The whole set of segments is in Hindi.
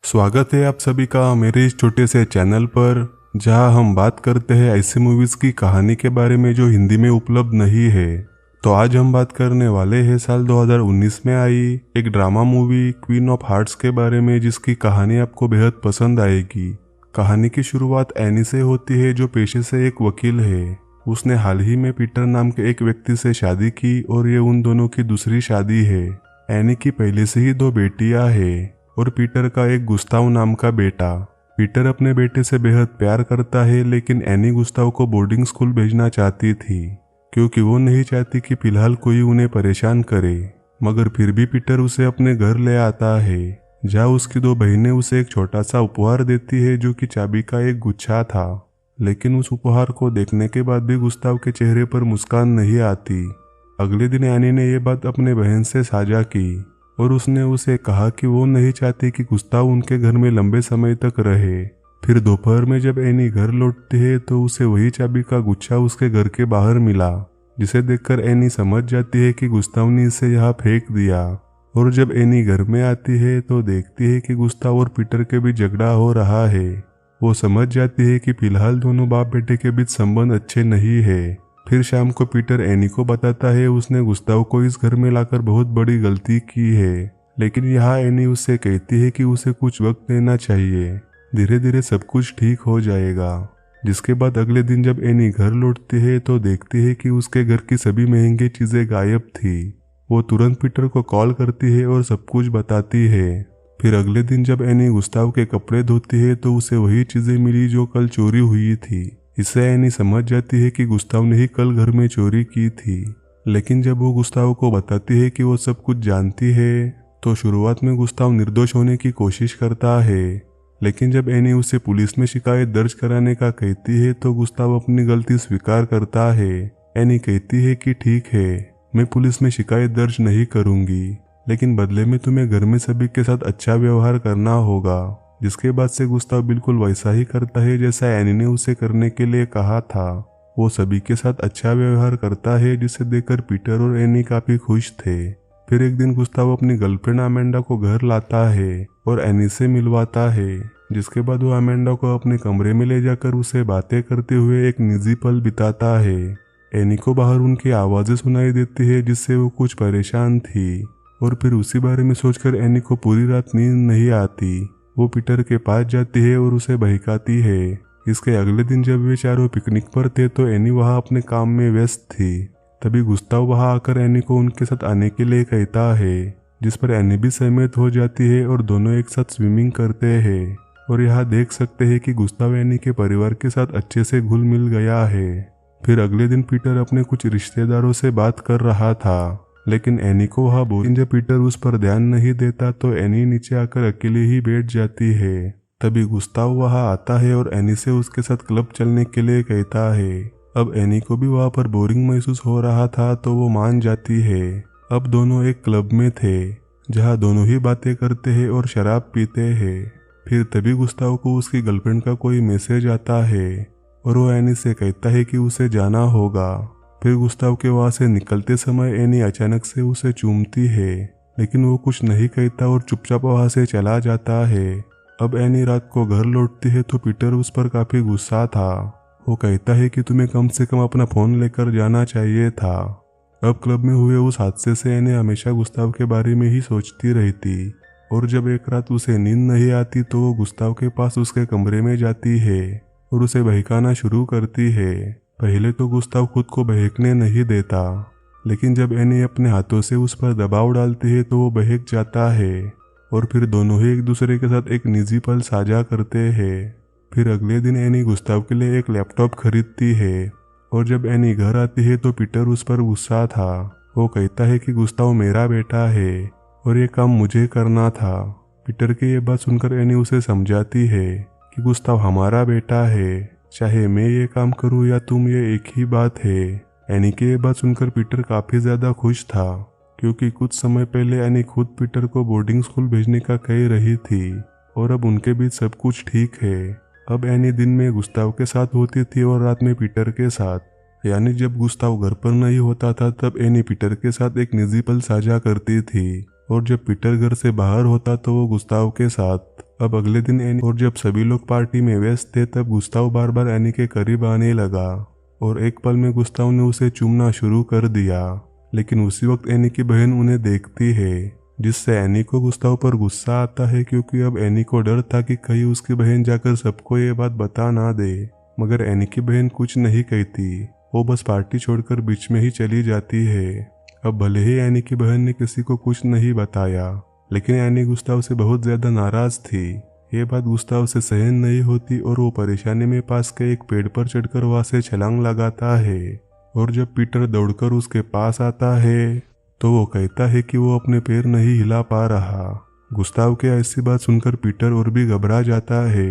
स्वागत है आप सभी का मेरे इस छोटे से चैनल पर, जहां हम बात करते हैं ऐसी मूवीज की कहानी के बारे में जो हिंदी में उपलब्ध नहीं है। तो आज हम बात करने वाले हैं साल 2019 में आई एक drama movie queen of hearts के बारे में, जिसकी कहानी आपको बेहद पसंद आएगी। कहानी की शुरुआत एनी से होती है, जो पेशे से एक वकील है। उसने हाल ही में पीटर नाम के एक व्यक्ति से शादी की और ये उन दोनों की दूसरी शादी है। एनी की पहले से ही 2 बेटियां हैं और पीटर का एक गुस्ताव नाम का बेटा। पीटर अपने बेटे से बेहद प्यार करता है, लेकिन एनी गुस्ताव को बोर्डिंग स्कूल भेजना चाहती थी क्योंकि वो नहीं चाहती कि फिलहाल कोई उन्हें परेशान करे। मगर फिर भी पीटर उसे अपने घर ले आता है, जहाँ उसकी 2 बहनें उसे एक छोटा सा उपहार देती है जो कि चाबी का एक गुच्छा था। लेकिन उस उपहार को देखने के बाद भी गुस्ताव के चेहरे पर मुस्कान नहीं आती। अगले दिन एनी ने यह बात अपने बहन से साझा की और उसने उसे कहा कि वो नहीं चाहती कि गुस्ताव उनके घर में लंबे समय तक रहे। फिर दोपहर में जब एनी घर लौटती है तो उसे वही चाबी का गुच्छा उसके घर के बाहर मिला, जिसे देखकर एनी समझ जाती है कि गुस्ताव ने इसे यहाँ फेंक दिया। और जब एनी घर में आती है तो देखती है कि गुस्ताव और पीटर के बीच झगड़ा हो रहा है। वो समझ जाती है कि फिलहाल दोनों बाप बेटे के बीच संबंध अच्छे नहीं है। फिर शाम को पीटर एनी को बताता है उसने गुस्ताव को इस घर में लाकर बहुत बड़ी गलती की है। लेकिन यहाँ एनी उससे कहती है कि उसे कुछ वक्त लेना चाहिए, धीरे धीरे सब कुछ ठीक हो जाएगा। जिसके बाद अगले दिन जब एनी घर लौटती है तो देखती है कि उसके घर की सभी महंगी चीजें गायब थी। वो तुरंत पीटर को कॉल करती है और सब कुछ बताती है। फिर अगले दिन जब एनी गुस्ताव के कपड़े धोती है तो उसे वही चीजें मिली जो कल चोरी हुई थी। इससे एनी समझ जाती है कि गुस्ताव ने ही कल घर में चोरी की थी। लेकिन जब वो गुस्ताव को बताती है कि वो सब कुछ जानती है तो शुरुआत में गुस्ताव निर्दोष होने की कोशिश करता है। लेकिन जब एनी उसे पुलिस में शिकायत दर्ज कराने का कहती है तो गुस्ताव अपनी गलती स्वीकार करता है। एनी कहती है कि ठीक है, मैं पुलिस में शिकायत दर्ज नहीं करूंगी, लेकिन बदले में तुम्हें घर में सभी के साथ अच्छा व्यवहार करना होगा। जिसके बाद से गुस्ताव बिल्कुल वैसा ही करता है जैसा एनी ने उसे करने के लिए कहा था। वो सभी के साथ अच्छा व्यवहार करता है, जिसे देखकर पीटर और एनी काफी खुश थे। फिर एक दिन गुस्ताव अपनी गर्लफ्रेंड अमेंडा को घर लाता है और एनी से मिलवाता है। जिसके बाद वो अमेंडा को अपने कमरे में ले जाकर उसे बातें करते हुए एक निजी पल बिताता है। एनी को बाहर उनकी आवाजें सुनाई देती है, जिससे वो कुछ परेशान थी और फिर उसी बारे में सोचकर एनी को पूरी रात नींद नहीं आती। वो पीटर के पास जाती है और उसे बहकाती है। इसके अगले दिन जब वे चारों पिकनिक पर थे तो एनी वहां अपने काम में व्यस्त थी। तभी गुस्ताव वहां आकर एनी को उनके साथ आने के लिए कहता है, जिस पर एनी भी सहमत हो जाती है और दोनों एक साथ स्विमिंग करते हैं। और यहाँ देख सकते हैं कि गुस्ताव एनी के परिवार के साथ अच्छे से घुल मिल गया है। फिर अगले दिन पीटर अपने कुछ रिश्तेदारों से बात कर रहा था, लेकिन एनी को वहाँ बोलते जब पीटर उस पर ध्यान नहीं देता तो एनी नीचे आकर अकेले ही बैठ जाती है। तभी गुस्ताव वहाँ आता है और एनी से उसके साथ क्लब चलने के लिए कहता है। अब एनी को भी वहाँ पर बोरिंग महसूस हो रहा था तो वो मान जाती है। अब दोनों एक क्लब में थे, जहाँ दोनों ही बातें करते हैं और शराब पीते हैं। फिर तभी गुस्ताव को उसकी गर्लफ्रेंड का कोई मैसेज आता है और वो एनी से कहता है कि उसे जाना होगा। फिर गुस्ताव के वहां से निकलते समय एनी अचानक से उसे चूमती है, लेकिन वो कुछ नहीं कहता और चुपचाप वहां से चला जाता है। अब एनी रात को घर लौटती है तो पीटर उस पर काफी गुस्सा था। वो कहता है कि तुम्हें कम से कम अपना फोन लेकर जाना चाहिए था। अब क्लब में हुए उस हादसे से एनी हमेशा गुस्ताव के बारे में ही सोचती रहती और जब एक रात उसे नींद नहीं आती तो वो गुस्ताव के पास उसके कमरे में जाती है और उसे बहकाना शुरू करती है। पहले तो गुस्ताव खुद को बहकने नहीं देता, लेकिन जब एनी अपने हाथों से उस पर दबाव डालती है तो वो बहक जाता है और फिर दोनों ही एक दूसरे के साथ एक निजी पल साझा करते हैं। फिर अगले दिन एनी गुस्ताव के लिए एक लैपटॉप खरीदती है और जब एनी घर आती है तो पीटर उस पर गुस्सा था। वो कहता है कि गुस्ताव मेरा बेटा है और ये काम मुझे करना था। पीटर की ये बात सुनकर एनी उसे समझाती है कि गुस्ताव हमारा बेटा है, चाहे मैं ये काम करूं या तुम, ये एक ही बात है। एनी की ये बात सुनकर पीटर काफी ज्यादा खुश था, क्योंकि कुछ समय पहले एनी खुद पीटर को बोर्डिंग स्कूल भेजने का कह रही थी और अब उनके बीच सब कुछ ठीक है। अब एनी दिन में गुस्ताव के साथ होती थी और रात में पीटर के साथ। यानी जब गुस्ताव घर पर नहीं होता था तब एनी पीटर के साथ एक निजी पल साझा करती थी और जब पीटर घर से बाहर होता तो वो गुस्ताव के साथ। अब अगले दिन एनी और जब सभी लोग पार्टी में व्यस्त थे तब गुस्ताव बार बार एनी के करीब आने लगा और एक पल में गुस्ताव ने उसे चूमना शुरू कर दिया। लेकिन उसी वक्त एनी की बहन उन्हें देखती है, जिससे एनी को गुस्ताव पर गुस्सा आता है, क्योंकि अब एनी को डर था कि कहीं उसकी बहन जाकर सबको ये बात बता ना दे। मगर एनी की बहन कुछ नहीं कहती, वो बस पार्टी छोड़कर बीच में ही चली जाती है। अब भले ही एनी की बहन ने किसी को कुछ नहीं बताया, लेकिन एनी गुस्ताव से बहुत ज्यादा नाराज थी। ये बात गुस्ताव से सहन नहीं होती और वो परेशानी में पास के एक पेड़ पर चढ़कर वहां से छलांग लगाता है। और जब पीटर दौड़कर उसके पास आता है तो वो कहता है कि वो अपने पैर नहीं हिला पा रहा। गुस्ताव के ऐसी बात सुनकर पीटर और भी घबरा जाता है,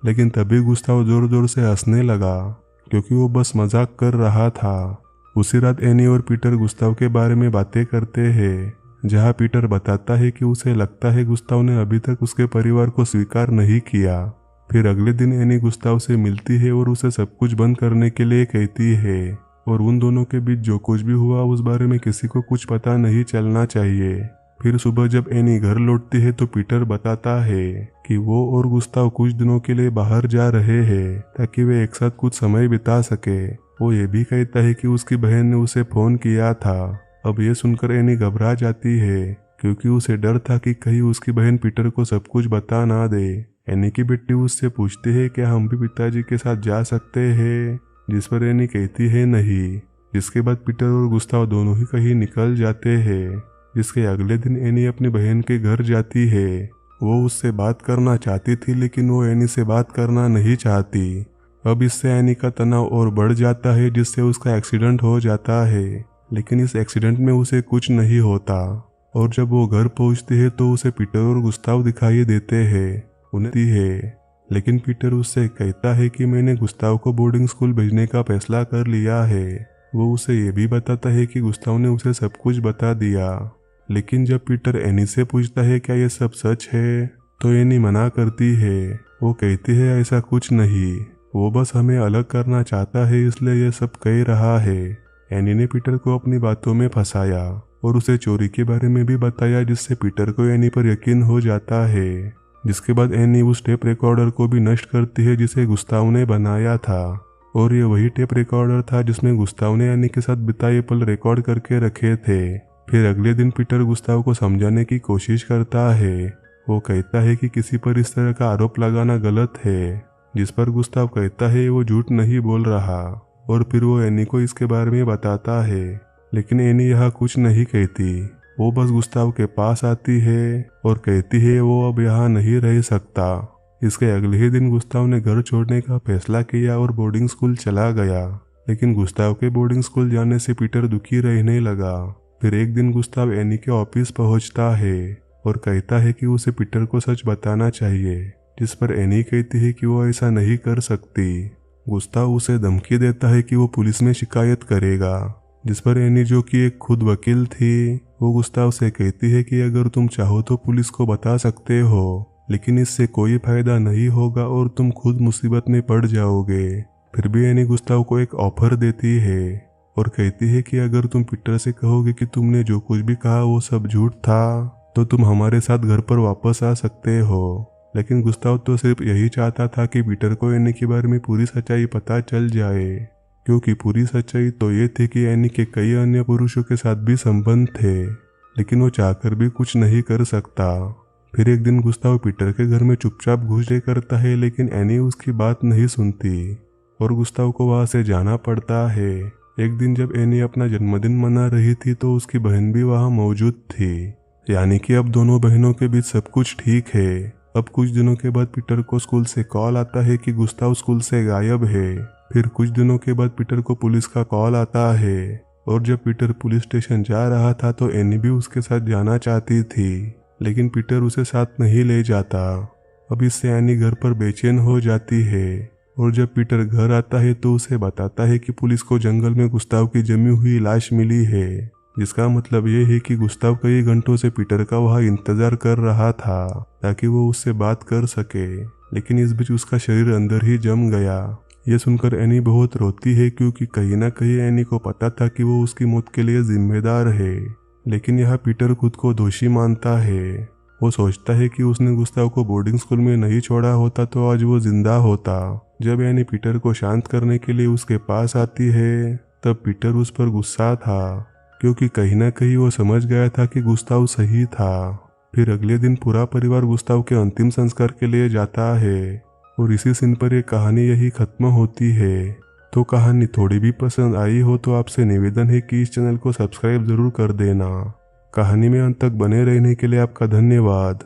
लेकिन तभी गुस्ताव जोर जोर से हंसने लगा, क्योंकि वो बस मजाक कर रहा था। उसी रात एनी और पीटर गुस्ताव के बारे में बातें करते हैं, जहां पीटर बताता है कि उसे लगता है गुस्ताव ने अभी तक उसके परिवार को स्वीकार नहीं किया। फिर अगले दिन एनी गुस्ताव से मिलती है और उसे सब कुछ बंद करने के लिए कहती है, और उन दोनों के बीच जो कुछ भी हुआ उस बारे में किसी को कुछ पता नहीं चलना चाहिए। फिर सुबह जब एनी घर लौटती है तो पीटर बताता है कि वो और गुस्ताव कुछ दिनों के लिए बाहर जा रहे हैं ताकि वे एक साथ कुछ समय बिता सके। वो ये भी कहता है कि उसकी बहन ने उसे फोन किया था। अब ये सुनकर एनी घबरा जाती है, क्योंकि उसे डर था कि कहीं उसकी बहन पीटर को सब कुछ बता ना दे। एनी की बेटी उससे पूछती है कि हम भी पिताजी के साथ जा सकते हैं, जिस पर एनी कहती है नहीं। जिसके बाद पीटर और गुस्ताव दोनों ही कहीं निकल जाते हैं। जिसके अगले दिन एनी अपनी बहन के घर जाती है। वो उससे बात करना चाहती थी, लेकिन वो एनी से बात करना नहीं चाहती। अब इससे एनी का तनाव और बढ़ जाता है, जिससे उसका एक्सीडेंट हो जाता है। लेकिन इस एक्सीडेंट में उसे कुछ नहीं होता, और जब वो घर पहुंचती है तो उसे पीटर और गुस्ताव दिखाई देते हैं। उन्हें है, लेकिन पीटर उससे कहता है कि मैंने गुस्ताव को बोर्डिंग स्कूल भेजने का फैसला कर लिया है। वो उसे ये भी बताता है कि गुस्ताव ने उसे सब कुछ बता दिया। लेकिन जब पीटर एनी से पूछता है क्या ये सब सच है, तो एनी मना करती है। वो कहती है ऐसा कुछ नहीं, वो बस हमें अलग करना चाहता है, इसलिए ये सब कह रहा है। एनी ने पीटर को अपनी बातों में फंसाया और उसे चोरी के बारे में भी बताया, जिससे पीटर को एनी पर यकीन हो जाता है। जिसके बाद एनी उस टेप रिकॉर्डर को भी नष्ट करती है जिसे गुस्ताव ने बनाया था, और ये वही टेप रिकॉर्डर था जिसमें गुस्ताव ने एनी के साथ बिताए पल रिकॉर्ड करके रखे थे। फिर अगले दिन पीटर गुस्ताव को समझाने की कोशिश करता है। वो कहता है कि किसी पर इस तरह का आरोप लगाना गलत है, जिस पर गुस्ताव कहता है वो झूठ नहीं बोल रहा, और फिर वो एनी को इसके बारे में बताता है। लेकिन एनी यहाँ कुछ नहीं कहती, वो बस गुस्ताव के पास आती है और कहती है वो अब यहाँ नहीं रह सकता। इसके अगले ही दिन गुस्ताव ने घर छोड़ने का फैसला किया और बोर्डिंग स्कूल चला गया। लेकिन गुस्ताव के बोर्डिंग स्कूल जाने से पीटर दुखी रहने लगा। फिर एक दिन गुस्ताव एनी के ऑफिस पहुंचता है और कहता है कि उसे पीटर को सच बताना चाहिए, जिस पर एनी कहती है कि वो ऐसा नहीं कर सकती। गुस्ताव उसे धमकी देता है कि वो पुलिस में शिकायत करेगा, जिस पर एनी, जो कि एक खुद वकील थी, वो गुस्ताव से कहती है कि अगर तुम चाहो तो पुलिस को बता सकते हो, लेकिन इससे कोई फायदा नहीं होगा और तुम खुद मुसीबत में पड़ जाओगे। फिर भी एनी गुस्ताव को एक ऑफर देती है और कहती है कि अगर तुम पीटर से कहोगे कि तुमने जो कुछ भी कहा वो सब झूठ था, तो तुम हमारे साथ घर पर वापस आ सकते हो। लेकिन गुस्ताव तो सिर्फ यही चाहता था कि पीटर को एनी के बारे में पूरी सच्चाई पता चल जाए, क्योंकि पूरी सच्चाई तो ये थी कि एनी के कई अन्य पुरुषों के साथ भी संबंध थे, लेकिन वो चाहकर भी कुछ नहीं कर सकता। फिर एक दिन गुस्ताव पीटर के घर में चुपचाप घुसे करता है, लेकिन एनी उसकी बात नहीं सुनती और गुस्ताव को वहां से जाना पड़ता है। एक दिन जब एनी अपना जन्मदिन मना रही थी तो उसकी बहन भी वहां मौजूद थी, यानी कि अब दोनों बहनों के बीच सब कुछ ठीक है। अब कुछ दिनों के बाद पीटर को स्कूल से कॉल आता है कि गुस्ताव स्कूल से गायब है। फिर कुछ दिनों के बाद पीटर को पुलिस का कॉल आता है, और जब पीटर पुलिस स्टेशन जा रहा था तो एनी भी उसके साथ जाना चाहती थी, लेकिन पीटर उसे साथ नहीं ले जाता। अब इससे एनी घर पर बेचैन हो जाती है, और जब पीटर घर आता है तो उसे बताता है कि पुलिस को जंगल में गुस्ताव की जमी हुई लाश मिली है, जिसका मतलब ये है कि गुस्ताव कई घंटों से पीटर का वहां इंतजार कर रहा था ताकि वो उससे बात कर सके, लेकिन इस बीच उसका शरीर अंदर ही जम गया। ये सुनकर एनी बहुत रोती है, क्योंकि कहीं ना कहीं एनी को पता था कि वो उसकी मौत के लिए जिम्मेदार है। लेकिन यह पीटर खुद को दोषी मानता है। वो सोचता है कि उसने गुस्ताव को बोर्डिंग स्कूल में नहीं छोड़ा होता तो आज वो जिंदा होता। जब एनी पीटर को शांत करने के लिए उसके पास आती है तब पीटर उस पर गुस्सा था, क्योंकि कहीं ना कहीं वो समझ गया था कि गुस्ताव सही था। फिर अगले दिन पूरा परिवार गुस्ताव के अंतिम संस्कार के लिए जाता है और इसी सीन पर ये कहानी यही खत्म होती है। तो कहानी थोड़ी भी पसंद आई हो तो आपसे निवेदन है कि इस चैनल को सब्सक्राइब जरूर कर देना। कहानी में अंत तक बने रहने के लिए आपका धन्यवाद।